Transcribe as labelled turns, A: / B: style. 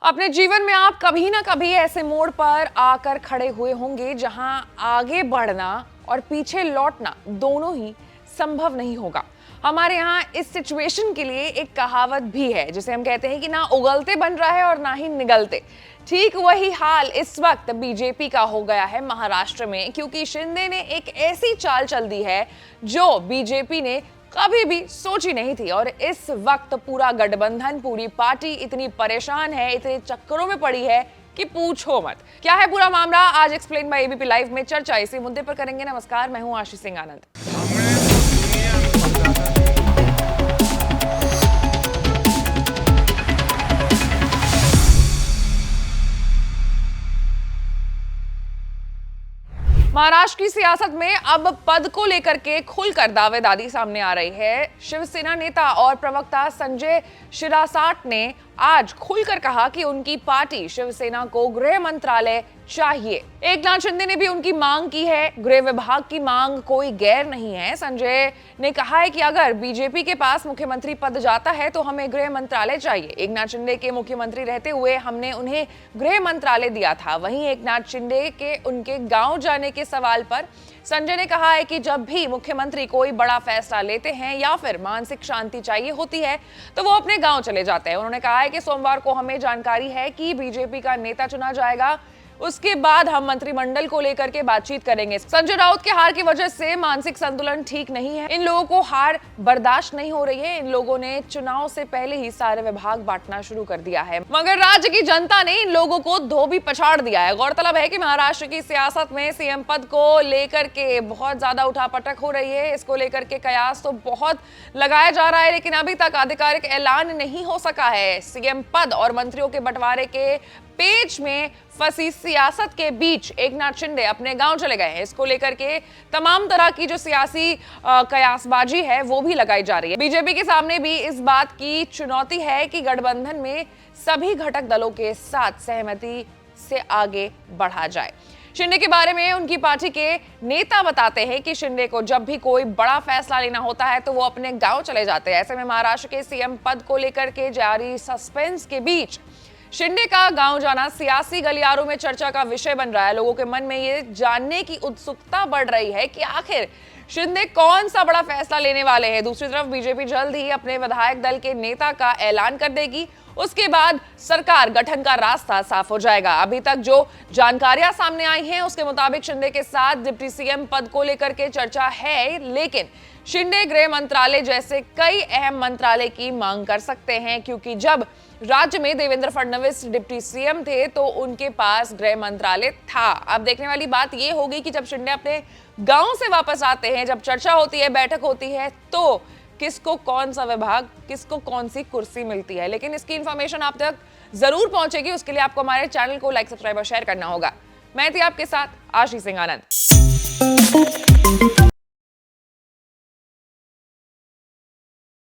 A: अपने जीवन में आप कभी ना कभी ऐसे मोड़ पर आकर खड़े हुए होंगे जहां आगे बढ़ना और पीछे लौटना दोनों ही संभव नहीं होगा। हमारे यहाँ इस सिचुएशन के लिए एक कहावत भी है जिसे हम कहते हैं कि ना उगलते बन रहा है और ना ही निगलते। ठीक वही हाल इस वक्त बीजेपी का हो गया है महाराष्ट्र में, क्योंकि शिंदे ने एक ऐसी चाल चल दी है जो बीजेपी ने कभी भी सोची नहीं थी। और इस वक्त पूरा गठबंधन, पूरी पार्टी इतनी परेशान है, इतने चक्करों में पड़ी है कि पूछो मत। क्या है पूरा मामला, आज एक्सप्लेन बाय एबीपी लाइव में चर्चा इसी मुद्दे पर करेंगे। नमस्कार, मैं हूं आशीष सिंह आनंद। महाराष्ट्र की सियासत में अब पद को लेकर के खुलकर दावेदारी सामने आ रही है। शिवसेना नेता और प्रवक्ता संजय शिरसाट ने आज खुलकर कहा कि उनकी पार्टी शिवसेना को गृह मंत्रालय चाहिए। एकनाथ शिंदे ने भी उनकी मांग की है। गृह विभाग की मांग कोई गैर नहीं है। संजय ने कहा है कि अगर बीजेपी के पास मुख्यमंत्री पद जाता है तो हमें गृह मंत्रालय चाहिए। एकनाथ शिंदे के मुख्यमंत्री रहते हुए हमने उन्हें गृह मंत्रालय दिया था। वहीं एकनाथ शिंदे के उनके गांव जाने के सवाल पर संजय ने कहा है कि जब भी मुख्यमंत्री कोई बड़ा फैसला लेते हैं या फिर मानसिक शांति चाहिए होती है तो वो अपने गांव चले जाते हैं। उन्होंने कहा है कि सोमवार को हमें जानकारी है कि बीजेपी का नेता चुना जाएगा, उसके बाद हम मंत्रिमंडल को लेकर के बातचीत करेंगे। संजय राउत के हार की वजह से मानसिक संतुलन ठीक नहीं है। इन लोगों को हार बर्दाश्त नहीं हो रही है। इन लोगों ने चुनाव से पहले ही सारे विभाग बांटना शुरू कर दिया है, मगर राज्य की जनता ने इन लोगों को धोबी पछाड़ दिया है। गौरतलब है कि महाराष्ट्र की सियासत में सीएम पद को लेकर के बहुत ज्यादा उठापटक हो रही है। इसको लेकर के कयास तो बहुत लगाया जा रहा है, लेकिन अभी तक आधिकारिक ऐलान नहीं हो सका है। सीएम पद और मंत्रियों के बंटवारे के पेच में फंसी सियासत के बीच एकनाथ शिंदे अपने गांव चले गए हैं। इसको लेकर के तमाम तरह की जो सियासी कयासबाजी है वो भी लगाई जा रही है। बीजेपी के सामने भी इस बात की चुनौती है कि गठबंधन में सभी घटक दलों के साथ सहमति से आगे बढ़ा जाए। शिंदे के बारे में उनकी पार्टी के नेता बताते हैं कि शिंदे को जब भी कोई बड़ा फैसला लेना होता है तो वो अपने गांव चले जाते हैं। ऐसे में महाराष्ट्र के सीएम पद को लेकर के जारी सस्पेंस के बीच शिंदे का गांव जाना सियासी गलियारों में चर्चा का विषय बन रहा है। लोगों के मन में ये जानने की उत्सुकता बढ़ रही है कि आखिर शिंदे कौन सा बड़ा फैसला लेने वाले हैं। दूसरी तरफ बीजेपी जल्द ही अपने विधायक दल के नेता का ऐलान कर देगी। उसके बाद सरकार गठन का रास्ता साफ हो जाएगा। अभी तक जो जानकारियां सामने आई हैं उसके मुताबिक शिंदे के साथ डिप्टी सीएम पद को लेकर के चर्चा है, लेकिन शिंदे गृह मंत्रालय जैसे कई अहम मंत्रालय की मांग कर सकते हैं, क्योंकि जब राज्य में देवेंद्र फडणवीस डिप्टी सीएम थे तो उनके पास गृह मंत्रालय था। अब देखने वाली बात यह होगी कि जब शिंदे अपने गांव से वापस आते हैं, जब चर्चा होती है, बैठक होती है, तो किसको कौन सा विभाग, किसको कौन सी कुर्सी मिलती है। लेकिन इसकी इंफॉर्मेशन आप तक जरूर पहुंचेगी। उसके लिए आपको हमारे चैनल को लाइक, सब्सक्राइब और शेयर करना होगा। मैं थी आपके साथ आशीष सिंह आनंद।